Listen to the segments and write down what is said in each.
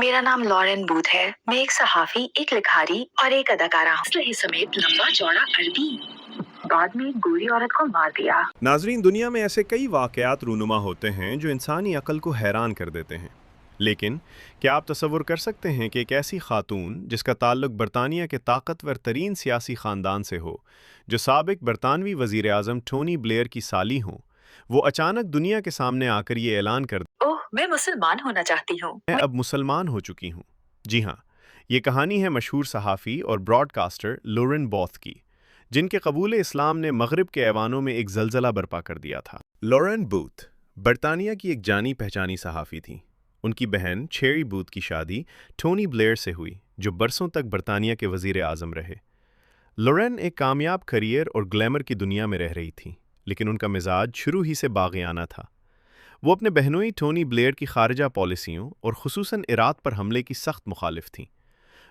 मेरा नाम Lauren booth है। मैं एक सहाफी, एक लिखारी और एक अदाकारा हूँ। असलहे समेत लंबा चौड़ा अरबी बाद में एक गोरी औरत को मार दिया। नाजरीन, दुनिया में ऐसे कई वाक़यात रूनुमा होते हैं जो इंसानी अक्ल को हैरान कर देते हैं। लेकिन क्या आप तसव्वुर कर सकते हैं कि एक ऐसी खातून जिसका ताल्लुक बरतानिया के ताकतवर तरीन सियासी ख़ानदान से हो, जो साबिक बरतानवी वज़ीर आज़म टोनी ब्लेयर की साली हों, वो अचानक दुनिया के सामने आकर ये ऐलान कर ओह, मैं मुसलमान होना चाहती हूँ। मैं अब मुसलमान हो चुकी हूँ। जी हाँ, ये कहानी है मशहूर सहाफ़ी और ब्रॉडकास्टर लोरेन बॉथ की, जिनके कबूल इस्लाम ने मगरिब के ऐवानों में एक जलजला बर्पा कर दिया था। लोरेन बूथ बरतानिया की एक जानी पहचानी सहाफ़ी थीं। उनकी बहन चेरी बूथ की शादी टोनी ब्लेयर से हुई, जो बरसों तक बरतानिया के वज़ीर आज़म रहे। लोरेन एक कामयाब करियर और ग्लैमर की दुनिया में रह रही थी, लेकिन उनका मिजाज शुरू ही से बाग़ियाना था। वो अपने बहनोई टोनी ब्लेयर की खारजा पॉलिसियों और ख़ुसूसन इराक़ पर हमले की सख्त मुखालिफ थीं।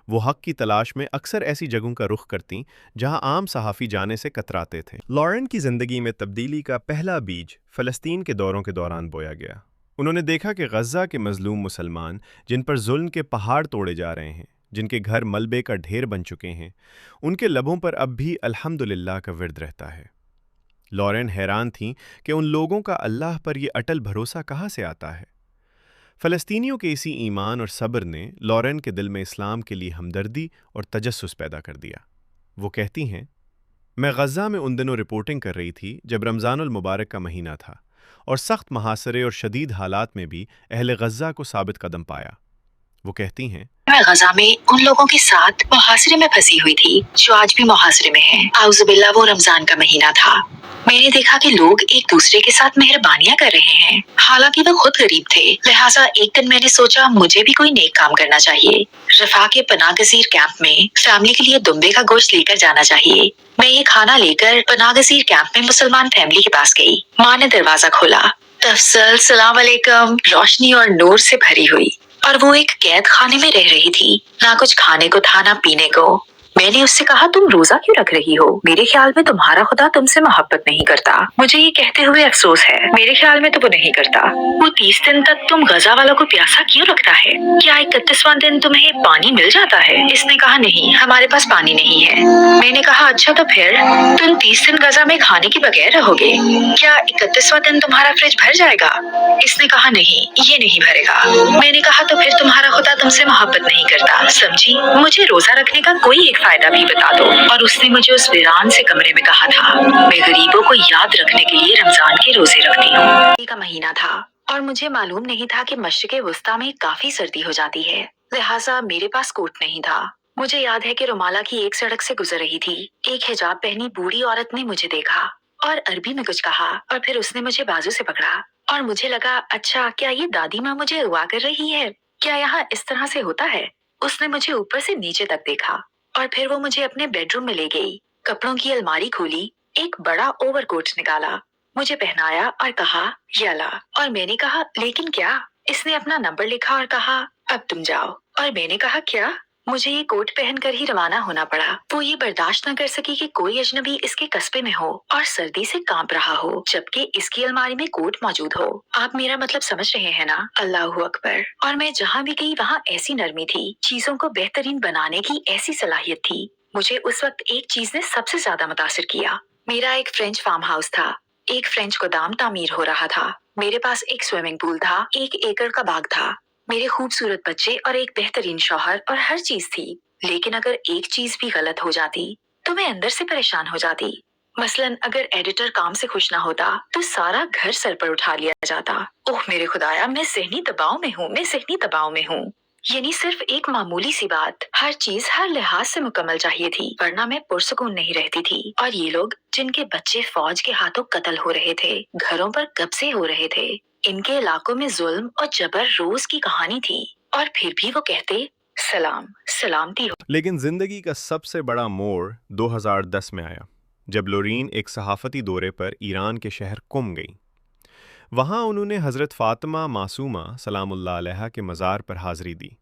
वो हक़ की तलाश में अक्सर ऐसी जगहों का रुख करतीं जहां आम सहाफ़ी जाने से कतराते थे। लॉरेन की ज़िंदगी में तब्दीली का पहला बीज फ़लस्तीन के दौरों के दौरान बोया गया। उन्होंने देखा कि गज़ा के मज़लूम मुसलमान, जिन पर जुल्म के पहाड़ तोड़े जा रहे हैं, जिनके घर मलबे का ढेर बन चुके हैं, उनके लबों पर अब भी अल्हम्दुलिल्लाह का विर्द रहता है। लॉरेन हैरान थीं कि उन लोगों का अल्लाह पर ये अटल भरोसा कहाँ से आता है। फ़लस्तीनियों के इसी ईमान और सब्र ने लॉरेन के दिल में इस्लाम के लिए हमदर्दी और तजस्सुस पैदा कर दिया। वो कहती हैं, मैं गज़ा में उन दिनों रिपोर्टिंग कर रही थी जब रमज़ानुल मुबारक का महीना था और सख्त मुहासरे और शदीद हालात में भी अहले गज़ा को साबित कदम पाया। वो कहती हैं, मैं गजा में उन लोगों के साथ मुहासरे में फंसी हुई थी जो आज भी मुहासरे में हैं। आउज़ुबिल्लाह, वो रमजान का महीना था। मैंने देखा कि लोग एक दूसरे के साथ मेहरबानियां कर रहे हैं, हालांकि वो खुद गरीब थे। लिहाजा एक दिन मैंने सोचा मुझे भी कोई नेक काम करना चाहिए। रफा के पनागज़ीर कैंप में फैमिली के लिए दुम्बे का गोश्त लेकर जाना चाहिए। मैं ये खाना लेकर पनागज़ीर कैंप में मुसलमान फैमिली के पास गई। माँ ने दरवाजा खोला। तफसल सलाम अलैकुम रोशनी और नूर से भरी हुई, और वो एक कैद खाने में रह रही थी। ना कुछ खाने को था, ना पीने को। मैंने उससे कहा, तुम रोजा क्यों रख रही हो? मेरे ख्याल में तुम्हारा खुदा तुमसे मोहब्बत नहीं करता। मुझे ये कहते हुए अफसोस है, मेरे ख्याल में तो वो नहीं करता। वो 30 दिन तक तुम गजा वालों को प्यासा क्यों रखता है? क्या 31वां दिन तुम्हें पानी मिल जाता है? इसने कहा, नहीं, हमारे पास पानी नहीं है। मैंने कहा, अच्छा तो फिर तुम 30 दिन गजा में खाने के बगैर रहोगे? क्या 31वां दिन तुम्हारा फ्रिज भर जाएगा? इसने कहा, नहीं, ये नहीं भरेगा। मैंने कहा, तो फिर तुम्हारा खुदा तुमसे मोहब्बत नहीं करता, समझी? मुझे रोजा रखने का कोई एक फायदा भी बता दो। और उसने मुझे उस वीरान से कमरे में कहा था, मैं गरीबों को याद रखने के लिए रमजान के रोजे रखती हूँ। का महीना था और मुझे मालूम नहीं था कि मशरिक़े वुस्ता में काफी सर्दी हो जाती है, लिहाजा मेरे पास कोट नहीं था। मुझे याद है कि रुमाला की एक सड़क से गुजर रही थी। एक हिजाब पहनी बूढ़ी औरत ने मुझे देखा और अरबी में कुछ कहा, और फिर उसने मुझे बाजू से पकड़ा और मुझे लगा, अच्छा, क्या ये दादी माँ मुझे अगवा कर रही है? क्या यहाँ इस तरह से होता है? उसने मुझे ऊपर से नीचे तक देखा और फिर वो मुझे अपने बेडरूम में ले गई। कपड़ों की अलमारी खोली, एक बड़ा ओवरकोट निकाला, मुझे पहनाया और कहा, ये ला। और मैंने कहा, लेकिन क्या? इसने अपना नंबर लिखा और कहा, अब तुम जाओ। और मैंने कहा, क्या? मुझे ये कोट पहनकर ही रवाना होना पड़ा। वो ये बर्दाश्त न कर सकी कि कोई अजनबी इसके कस्बे में हो और सर्दी से कांप रहा हो, जबकि इसकी अलमारी में कोट मौजूद हो। आप मेरा मतलब समझ रहे हैं ना? अल्लाहू अकबर। और मैं जहाँ भी गई वहाँ ऐसी नरमी थी, चीजों को बेहतरीन बनाने की ऐसी सलाहियत थी। मुझे उस वक्त एक चीज ने सबसे ज्यादा मुतासिर किया। मेरा एक फ्रेंच फार्म हाउस था, एक फ्रेंच गोदाम तामीर हो रहा था, मेरे पास एक स्विमिंग पूल था, 1 एकड़ का बाग था, मेरे खूबसूरत बच्चे और एक बेहतरीन शौहर, और हर चीज थी। लेकिन अगर एक चीज भी गलत हो जाती तो मैं अंदर से परेशान हो जाती। मसलन अगर एडिटर काम से खुश ना होता तो सारा घर सर पर उठा लिया जाता। ओह मेरे खुदाया, मैं ज़हनी दबाव में हूँ, मैं ज़हनी दबाव में हूँ। यानी सिर्फ एक मामूली सी बात, हर चीज हर लिहाज से मुकम्मल चाहिए थी, वरना मैं पुरसुकून नहीं रहती थी। और ये लोग जिनके बच्चे फौज के हाथों कत्ल हो रहे थे, घरों पर कब्जे हो रहे थे, इनके इलाकों में जुल्म और जबर रोज की कहानी थी, और फिर भी वो कहते, सलाम, सलामती हो। लेकिन ज़िंदगी का सबसे बड़ा मोड़ 2010 में आया, जब लोरीन एक सहाफ़ती दौरे पर ईरान के शहर कुम गई। वहाँ उन्होंने हज़रत फ़ातिमा मासूमा सलामुल्लाह अलैहा के मज़ार पर हाज़री दी।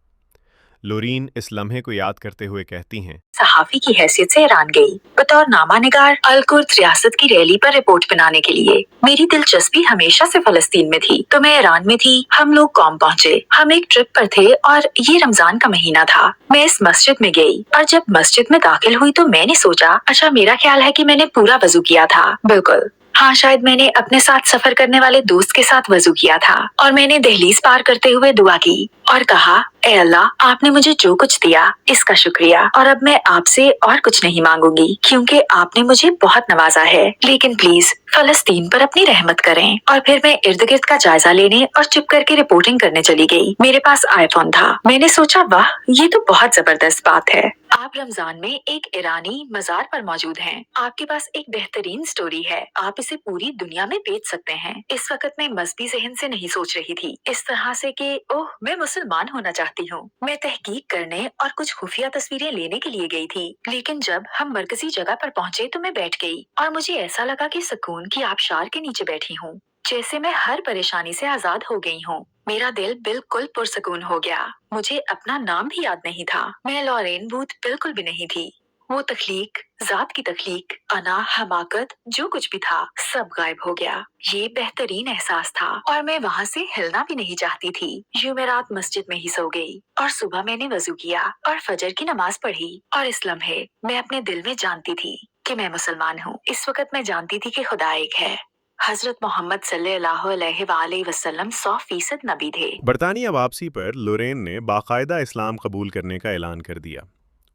लोरीन इस लम्हे को याद करते हुए कहती हैं, सहाफी की हैसियत से हैरान गई। बतौर नामानिगार अल-कुर्द रियासत की रैली पर रिपोर्ट बनाने के लिए मेरी दिलचस्पी हमेशा से फलस्तीन में थी, तो मैं ईरान में थी। हम लोग कौम पहुँचे। हम एक ट्रिप पर थे और ये रमजान का महीना था। मैं इस मस्जिद में गई और जब मस्जिद में दाखिल हुई तो मैंने सोचा, अच्छा मेरा ख्याल है कि मैंने पूरा वजू किया था। बिल्कुल हाँ, शायद मैंने अपने साथ सफर करने वाले दोस्त के साथ वजू किया था और मैंने दहलीज पार करते हुए दुआ की और कहा, ए अल्लाह, आपने मुझे जो कुछ दिया इसका शुक्रिया, और अब मैं आपसे और कुछ नहीं मांगूंगी क्योंकि आपने मुझे बहुत नवाजा है। लेकिन प्लीज फलस्तीन पर अपनी रहमत करें। और फिर मैं इर्द गिर्द का जायजा लेने और चुप करके रिपोर्टिंग करने चली गई। मेरे पास आईफोन था। मैंने सोचा, वाह, ये तो बहुत जबरदस्त बात है। आप रमजान में एक ईरानी मजार पर मौजूद हैं। आपके पास एक बेहतरीन स्टोरी है। आप इसे पूरी दुनिया में बेच सकते हैं। इस वक्त मैं मजहबी जहन से नहीं सोच रही थी, इस तरह से कि ओह, मैं मुसलमान होना चाहती हूँ। मैं तहकीक करने और कुछ खुफिया तस्वीरें लेने के लिए गई थी, लेकिन जब हम मरकजी जगह पर पहुँचे तो मैं बैठ गई और मुझे ऐसा लगा कि सुकून की आबशार के नीचे बैठी हूँ, जैसे मैं हर परेशानी से आजाद हो गई हूँ। मेरा दिल बिल्कुल पुरसकून हो गया। मुझे अपना नाम भी याद नहीं था। मैं लॉरेन बूथ बिल्कुल भी नहीं थी। वो तख्लीक, जात की तख्लीक, अना, हमाकत, जो कुछ भी था सब गायब हो गया। ये बेहतरीन एहसास था और मैं वहाँ से हिलना भी नहीं चाहती थी। यूं मैं रात मस्जिद में ही सो गई और सुबह मैंने वजू किया और फजर की नमाज पढ़ी। और इस लम्हे मैं अपने दिल में जानती थी कि मैं मुसलमान हूँ। इस वक्त मैं जानती थी कि खुदा एक है। हजरत मोहम्मद सल्लल्लाहु अलैहि वसल्लम 100% नबी थे। बरतानिया वापसी पर लोरेन ने बाकायदा इस्लाम कबूल करने का ऐलान कर दिया।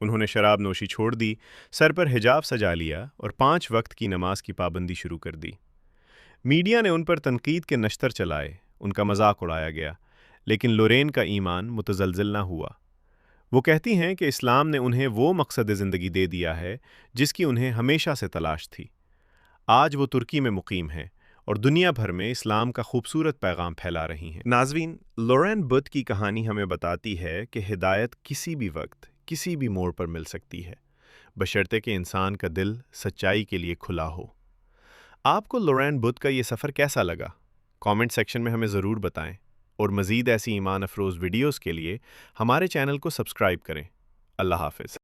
उन्होंने शराब नोशी छोड़ दी, सर पर हिजाब सजा लिया और 5 वक्त की नमाज की पाबंदी शुरू कर दी। मीडिया ने उन पर तनकीद के नश्तर चलाए, उनका मजाक उड़ाया गया, लेकिन लोरेन का ईमान मुतज़लज़ल ना हुआ। वो कहती हैं कि इस्लाम ने उन्हें वो मकसद ज़िंदगी दे दिया है जिसकी उन्हें हमेशा से तलाश थी। आज वो तुर्की में मुकीम हैं और दुनिया भर में इस्लाम का खूबसूरत पैगाम फैला रही हैं। नाज़रीन, लोरेन बुत की कहानी हमें बताती है कि हिदायत किसी भी वक्त, किसी भी मोड़ पर मिल सकती है, बशर्ते कि इंसान का दिल सच्चाई के लिए खुला हो। आपको लोरेन बुत का ये सफ़र कैसा लगा? कमेंट सेक्शन में हमें ज़रूर बताएं और मज़ीद ऐसी ईमान अफरोज़ वीडियोज़ के लिए हमारे चैनल को सब्सक्राइब करें। अल्लाह हाफ़िज़।